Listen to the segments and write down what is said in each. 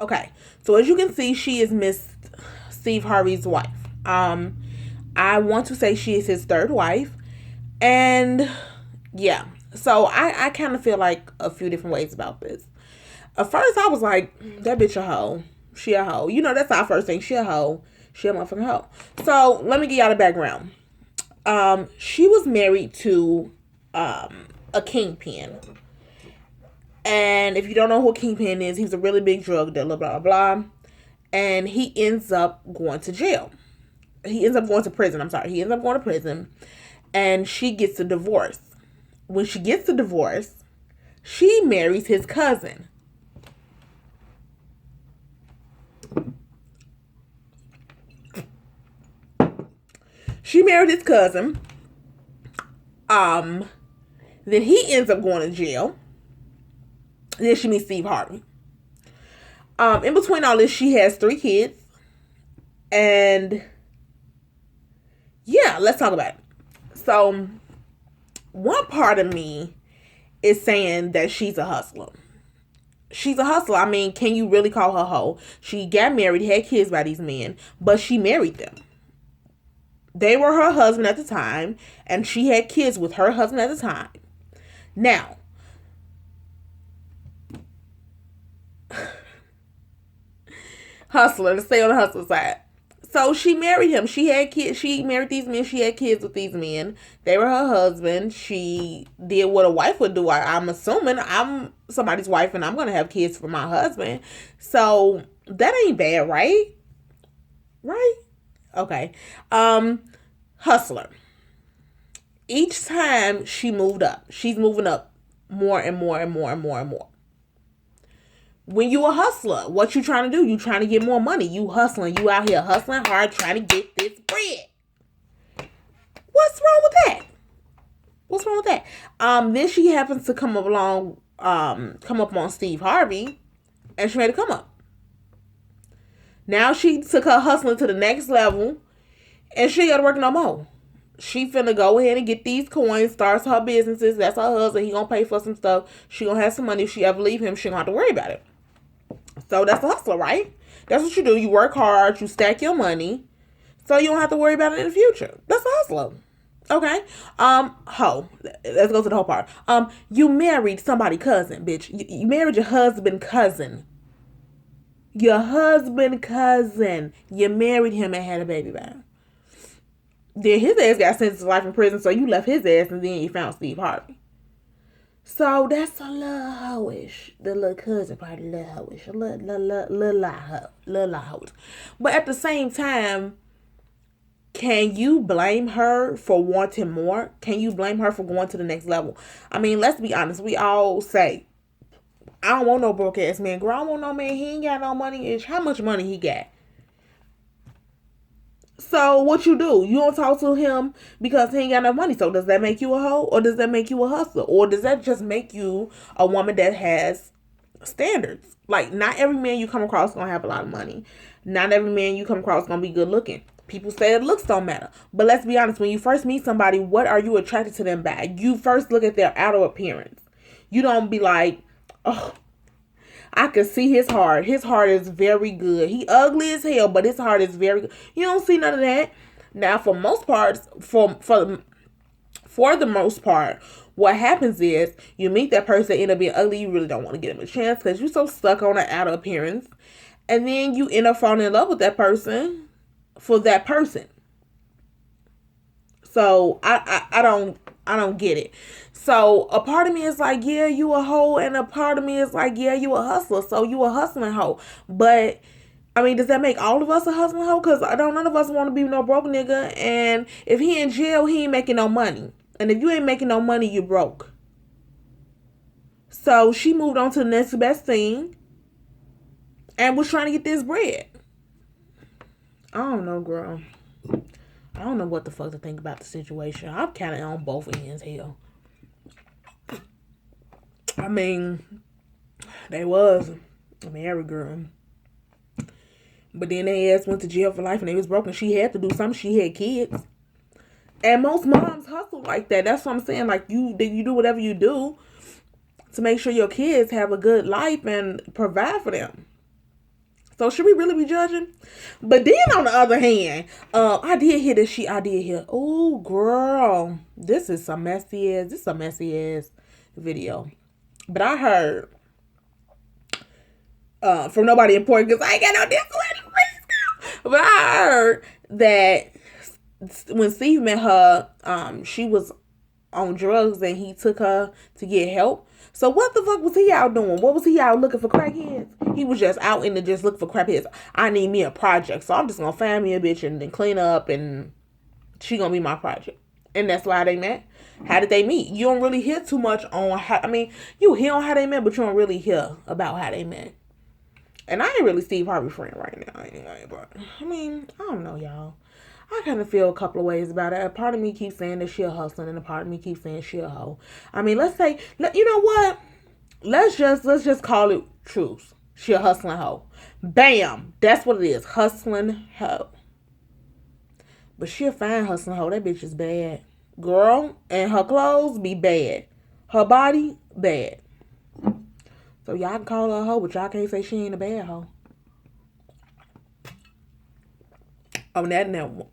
Okay, so as you can see, she is Miss Steve Harvey's wife. I want to say she is his third wife, and yeah. So I kind of feel like a few different ways about this. At first, I was like, that bitch a hoe. She a hoe. You know, that's our first thing. She a hoe. She a motherfucking hoe. So let me get y'all the background. She was married to a kingpin. And if you don't know who a kingpin is, he's a really big drug dealer, blah, blah, blah. And he ends up going to jail. He ends up going to prison. I'm sorry. He ends up going to prison. And she gets a divorce. When she gets the divorce, she marries his cousin. She married his cousin. Um, then he ends up going to jail. Then she meets Steve Harvey. In between all this, she has 3 kids. And yeah, let's talk about it. So, one part of me is saying that she's a hustler. She's a hustler. I mean, can you really call her hoe? She got married, had kids by these men, but she married them. They were her husband at the time, and she had kids with her husband at the time. Now, hustler, to stay on the hustler side. So she married him. She had kids. She married these men. She had kids with these men. They were her husband. She did what a wife would do. I'm assuming I'm somebody's wife and I'm going to have kids for my husband. So that ain't bad, right? Right? Okay. Hustler. Each time she moved up, she's moving up more and more and more and more and more. When you a hustler, what you trying to do? You trying to get more money. You hustling. You out here hustling hard trying to get this bread. What's wrong with that? What's wrong with that? Then she happens to come up along, come up on Steve Harvey, and she made a come up. Now she took her hustling to the next level, and she ain't got to work no more. She finna go ahead and get these coins, starts her businesses. That's her husband. He gonna pay for some stuff. She gonna have some money. If she ever leave him, she gonna have to worry about it. So that's a hustler, right? That's what you do. You work hard, you stack your money, so you don't have to worry about it in the future. That's a hustler. Okay. Hoe. Let's go to the whole part. You married somebody cousin, bitch. You married your husband cousin. Your husband cousin. You married him and had a baby by him. Then his ass got sentenced to life in prison, so you left his ass and then you found Steve Harvey. So that's a little hoish. The little cousin part, a little hoish. A little hoish. But at the same time, can you blame her for wanting more? Can you blame her for going to the next level? I mean, let's be honest. We all say, I don't want no broke ass man. Girl, I don't want no man. He ain't got no money. How much money he got? So what you do? You don't talk to him because he ain't got no money. So does that make you a hoe, or does that make you a hustler, or does that just make you a woman that has standards? Like, not every man you come across is gonna have a lot of money. Not every man you come across is gonna be good looking. People say that looks don't matter, but let's be honest. When you first meet somebody, what are you attracted to them by? You first look at their outer appearance. You don't be like, oh, I can see his heart. His heart is very good. He ugly as hell, but his heart is very good. You don't see none of that. Now, for most parts, for the most part, what happens is you meet that person that end up being ugly. You really don't want to give him a chance because you're so stuck on the outer appearance, and then you end up falling in love with that person for that person. So I don't get it. So a part of me is like, yeah, you a hoe, and a part of me is like, yeah, you a hustler. So you a hustling hoe. But I mean, does that make all of us a hustling hoe? Because I don't none of us want to be no broke nigga. And if he in jail, he ain't making no money. And if you ain't making no money, you broke. So she moved on to the next best thing and was trying to get this bread. I don't know, girl. I don't know what the fuck to think about the situation. I'm kind of on both ends here. I mean, they was a married girl. But then they ass went to jail for life and they was broken. She had to do something. She had kids. And most moms hustle like that. That's what I'm saying. Like, you do whatever you do to make sure your kids have a good life and provide for them. So should we really be judging? But then on the other hand, I did hear, oh girl, this is a messy ass video. But I heard from nobody important because I ain't got no discipline. But I heard that when Steve met her, she was on drugs and he took her to get help. So what the fuck was he out doing? What was he out looking for crackheads? He was just out in the just looking for crackheads. I need me a project, so I'm just gonna find me a bitch and then clean up, and she gonna be my project. And that's why they met. How did they meet? You don't really hear too much on how. I mean, you hear on how they met, but you don't really hear about how they met. And I ain't really Steve Harvey friend right now, anyway. But I mean, I don't know, y'all. I kind of feel a couple of ways about it. A part of me keeps saying that she a hustling, and a part of me keeps saying she a hoe. I mean, let's say, you know what? Let's just call it truth. She a hustling hoe. Bam, that's what it is, hustling hoe. But she a fine hustling hoe. That bitch is bad, girl, and her clothes be bad. Her body bad. So y'all can call her a hoe, but y'all can't say she ain't a bad hoe. On that note,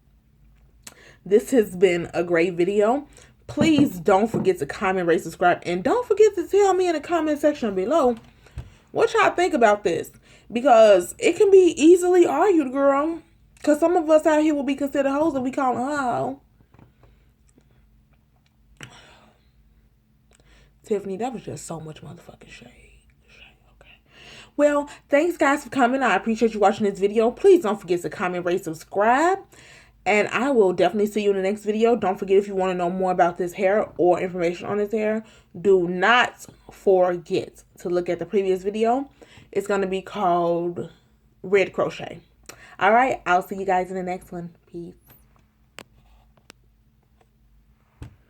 this has been a great video. Please don't forget to comment, rate, subscribe, and don't forget to tell me in the comment section below what y'all think about this. Because it can be easily argued, girl. Because some of us out here will be considered hoes and we call her a hoe. Tiffany, that was just so much motherfucking shade. Okay. Well, thanks guys for coming. I appreciate you watching this video. Please don't forget to comment, rate, subscribe. And I will definitely see you in the next video. Don't forget, if you want to know more about this hair or information on this hair, do not forget to look at the previous video. It's going to be called Red Crochet. All right. I'll see you guys in the next one. Peace.